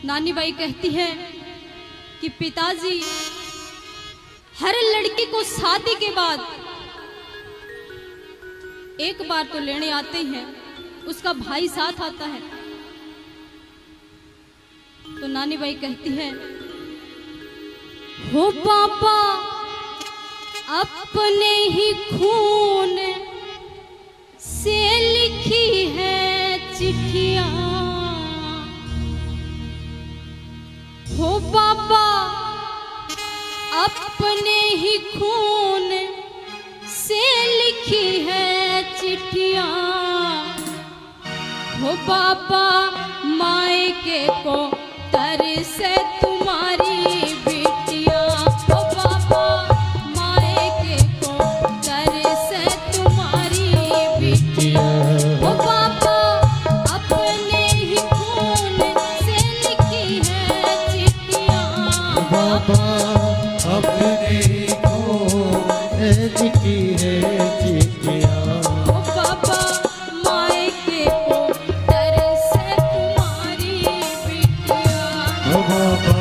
नानी बाई कहती है कि पिताजी हर लड़की को शादी के बाद एक बार तो लेने आते हैं, उसका भाई साथ आता है। तो नानी बाई कहती है, हो पापा अपने ही खून से लिखी है चिट्ठियां, हो पापा अपने ही खून से लिखी है चिट्ठियां, हो पापा मायके को तरसे तुम्हारी बिटिया, हो पापा मायके को तरसे तुम्हारी बिटिया, हो पापा अपने ही खून से लिखी है चिट्ठियां, पापा अपने ही खून से लिखी है चिट्ठियां, हो पापा मायके को तरसे तुम्हारी बिटिया, ओ बाबा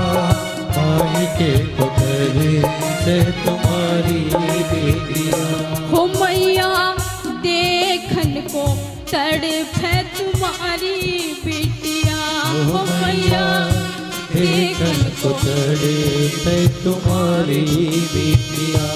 मायके को तरसे तुम्हारी बेटियां, हो मैया देखन को तड़पे तुम्हारी बिटिया, हो मैया देखन को तरसे तुम्हारी बेटियां।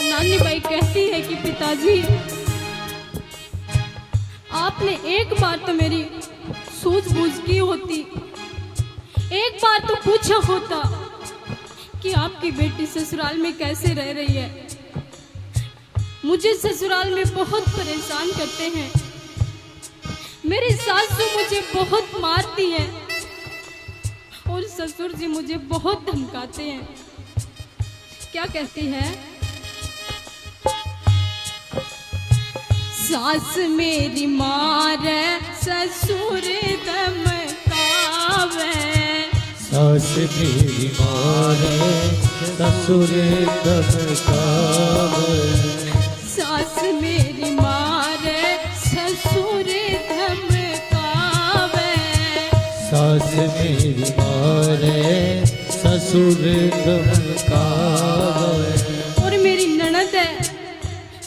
नानी बाई कहती है कि पिताजी आपने एक बार तो मेरी सूझबूझ की होती, एक बार तो पूछा होता कि आपकी बेटी ससुराल में कैसे रह रही है। मुझे ससुराल में बहुत परेशान करते हैं, मेरी सासू मुझे बहुत मारती है और ससुर जी मुझे बहुत धमकाते हैं। क्या कहती है, सास मेरी मारे ससुर धमकावे, सास मेरी मारे ससुर धमकावे, सास मेरी मारे ससुर धमकावे, सास मेरी मारे ससुर धमकावे। और मेरी ननद है,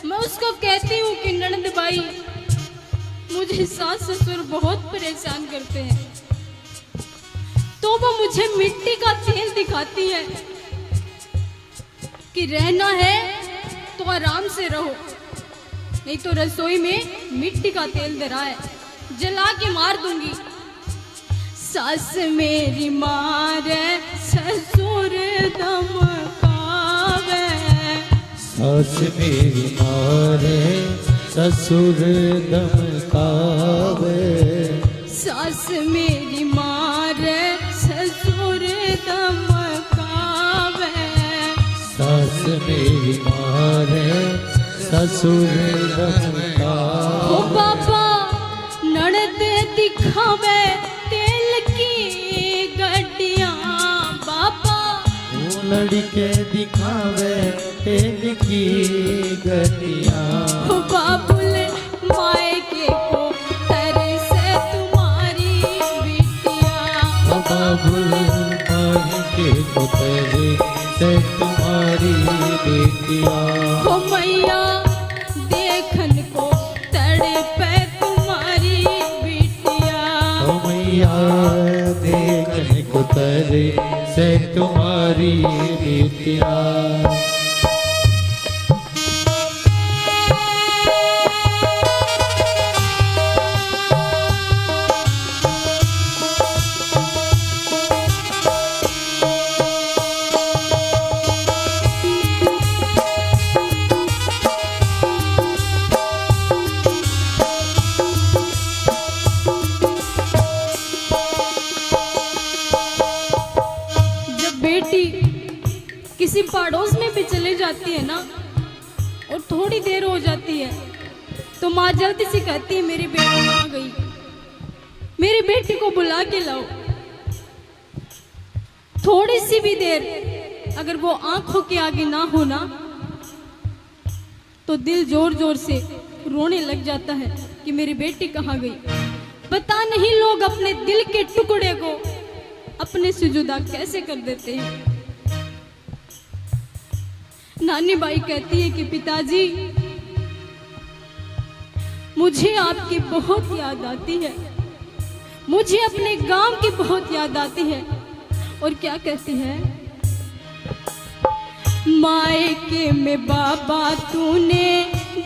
मैं उसको कहती हूँ कि ननद भाई मुझे सास ससुर बहुत परेशान करते हैं, तो वो मुझे मिट्टी का तेल दिखाती है कि रहना है तो आराम से रहो, नहीं तो रसोई में मिट्टी का तेल धरा है, जला के मार दूंगी। सास मेरी मारे ससुर धमकावे, सास मेरी मारे ससुर धमकावे, सास मेरी मारे ससुर धमकावे, सास मेरी मारे ससुर धमकावे। ओ पापा ननद दिखावे तेल की गड्डियां, पापा वो लड़के दिखावे तेल की गड्डियां, ओ बाबुल मायके को तरसे तुम्हारी बिटिया, ओ बाबुल मायके को तरसे तुम्हारी बेटियां, ओ मैया देखन को तड़पे तुम्हारी बिटिया, ओ मैया देखने को तरसे तुम्हारी बेटियां। किसी पड़ोस में भी चले जाती है ना और थोड़ी देर हो जाती है तो माँ जल्दी से कहती है मेरी बेटी कहाँ गई, मेरी बेटी को बुला के लाओ। थोड़ी सी भी देर अगर वो आंखों के आगे ना हो ना तो दिल जोर जोर से रोने लग जाता है कि मेरी बेटी कहाँ गई। पता नहीं लोग अपने दिल के टुकड़े को अपने से जुदा कैसे कर देते हैं। नानी बाई कहती है कि पिताजी मुझे आपकी बहुत याद आती है, मुझे अपने गांव की बहुत याद आती है। और क्या कहती है, मायके में बाबा तूने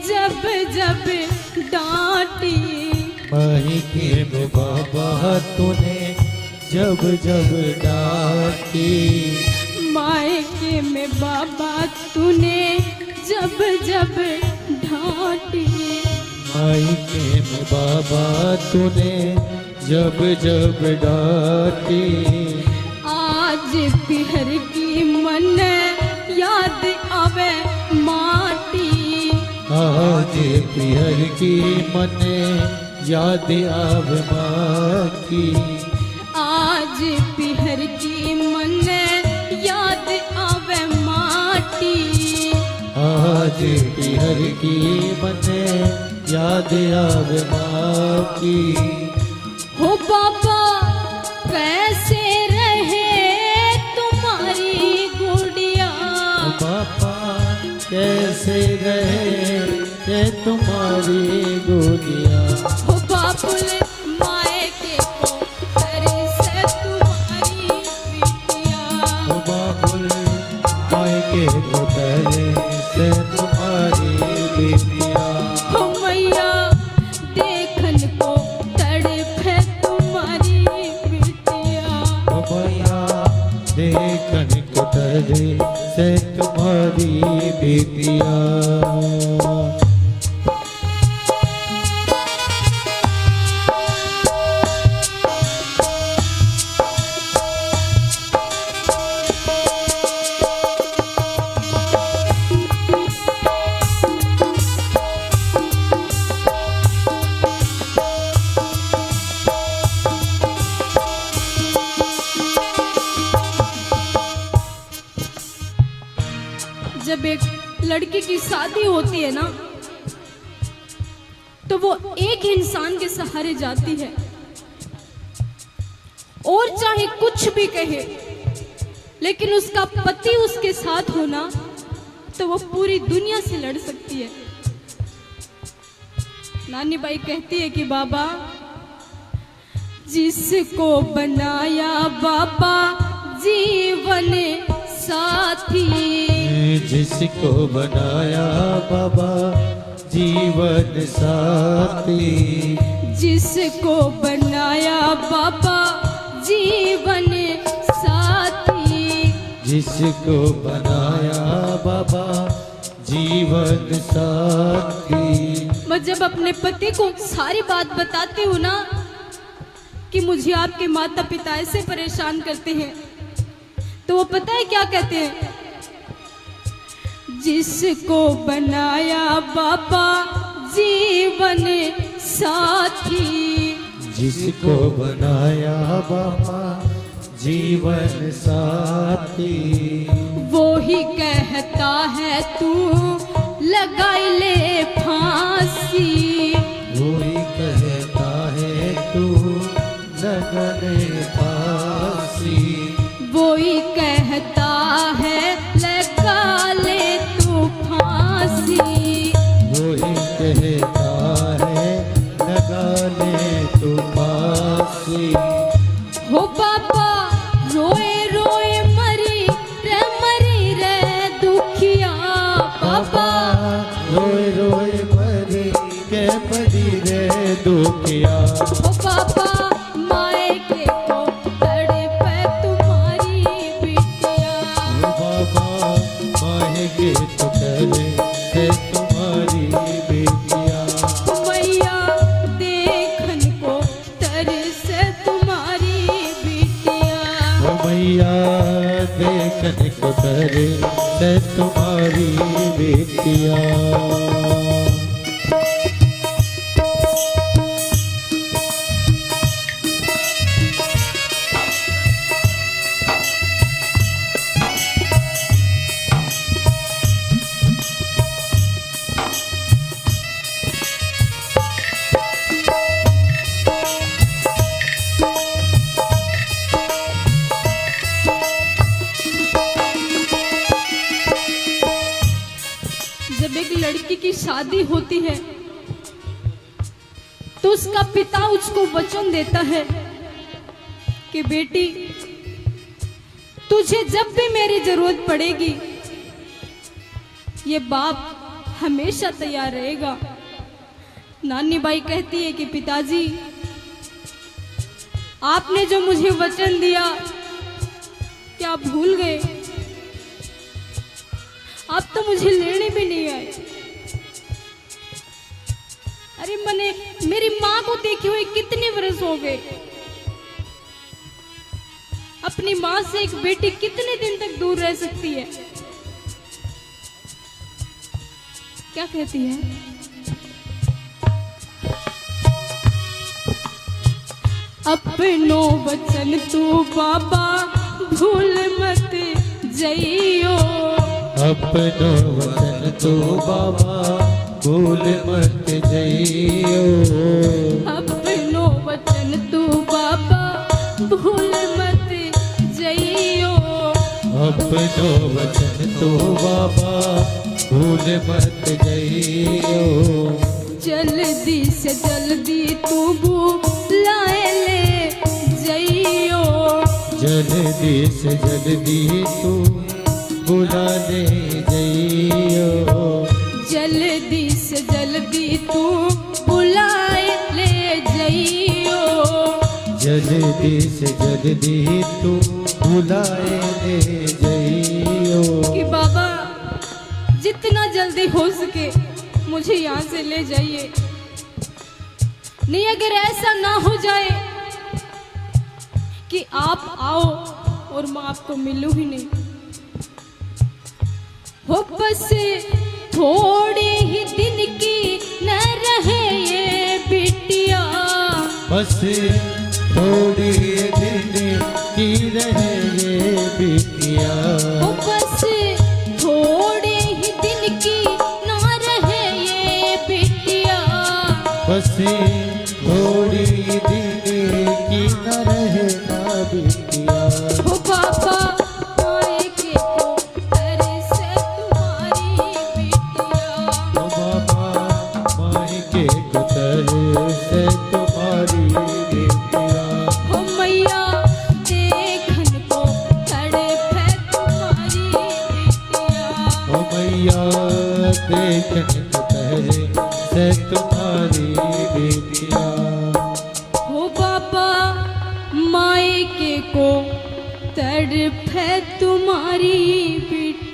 जब जब डांटी, मायके में बाबा तूने जब जब डांटी, मायके में बाबा तूने जब जब डांटी, मायके में बाबा तूने जब जब डांटी। आज पिहर की मन याद आवे माटी, आज पिहर की मने याद आवे माँ की, आज पिहर की मन याद आवे माटी, आज पिहर की मने याद आवे माँ की। हो बाबा कैसे रहे तुम्हारी गुड़िया, पापा कैसे रहे ये तुम्हारी गुड़िया, हो बाबुल मायके को करे से तुम्हारी बिटिया, ओ बाबुल मायके को करे से तुम्हारी बेटिया, हो मैया देखन को तड़पे तुम्हारी बिटिया, ओ भैया देखन को करे से तुम्हारी बेटिया। जब एक लड़की की शादी होती है ना तो वो एक इंसान के सहारे जाती है और चाहे कुछ भी कहे लेकिन उसका पति उसके साथ होना तो वो पूरी दुनिया से लड़ सकती है। नानी बाई कहती है कि बाबा जिसको बनाया बाबा जीवन साथी, जिसको बनाया बाबा जीवन साथी, जिसको बनाया बाबा जीवन साथी, जिसको बनाया बाबा जीवन साथी। मैं जब अपने पति को सारी बात बताती हूँ ना कि मुझे आपके माता पिता ऐसे परेशान करते हैं तो वो पता है क्या कहते हैं, जिसको बनाया बाबा जीवन साथी, जिसको बनाया बाबा जीवन साथी, वो ही कहता है तू लगाई ले फांसी, वो ही कहता है तू लगा ले फांसी, वो ही कहता है लगा ले तू फांसी, वो ही कहता है लगा ले तू फांसी। हो बाबा रोए रोए मरी रे दुखिया, बाबा रोए रोए मरी के मरी रे दुखिया, हो बाबा मायके को तड़पे तुम्हारी बिटिया, ओ बाबा मायके तो करे है तुम्हारी बेटिया, मैया देखन को तरसे तुम्हारी बिटिया, ओ मैया देखने को करे से तुम्हारी बेटिया। जब एक लड़की की शादी होती है तो उसका पिता उसको वचन देता है कि बेटी, तुझे जब भी मेरी जरूरत पड़ेगी ये बाप हमेशा तैयार रहेगा। नानी बाई कहती है कि पिताजी, आपने जो मुझे वचन दिया क्या आप भूल गए? आप तो मुझे लेने भी नहीं आए। अरे मैंने मेरी माँ को देखे हुए कितने वर्ष हो गए। अपनी माँ से एक बेटी कितने दिन तक दूर रह सकती है? क्या कहती है? अपनो वचन तू बाबा भूल मत जइयो। अपनो वचन तो बाबा भूल मत जइयो। अपनो वचन तू बाबा भूल मत जइयो। अपनो वचन तो बाबा भूल मत जइयो। जल्दी से जल्दी तू बुलाए ले जइयो। जल्दी से जल्दी तू बुलाने जइयो। जल्दी से जल्दी तू बुलाए ले जइयो। जल्दी से जल्दी तू बुलाए ले जइयो। कि बाबा जितना जल्दी हो सके मुझे यहाँ से ले जाइए। नहीं, अगर ऐसा ना हो जाए कि आप आओ और मैं आपको मिलूं ही नहीं, हो बस थोड़े ही दिन की न रहे ये बिटिया। बस थोड़ी दिन की रहे ये बिटिया। हो बस थोड़े ही दिन की न रहे ये बिटिया। बस थोड़ी दिन की न रहे ना बिटिया। हो बाबा मायके को तरसे तुम्हारी बिटिया। ओ बाबा मायके को तरसे तुम्हारी बेटिया। हो मैया देखन को तड़पे तुम्हारी बिटिया। ओ मैया देखने को तरसे तुम्हारी बेटिया। हो बाबा मायके को तड़पे तुम्हारी बिटिया।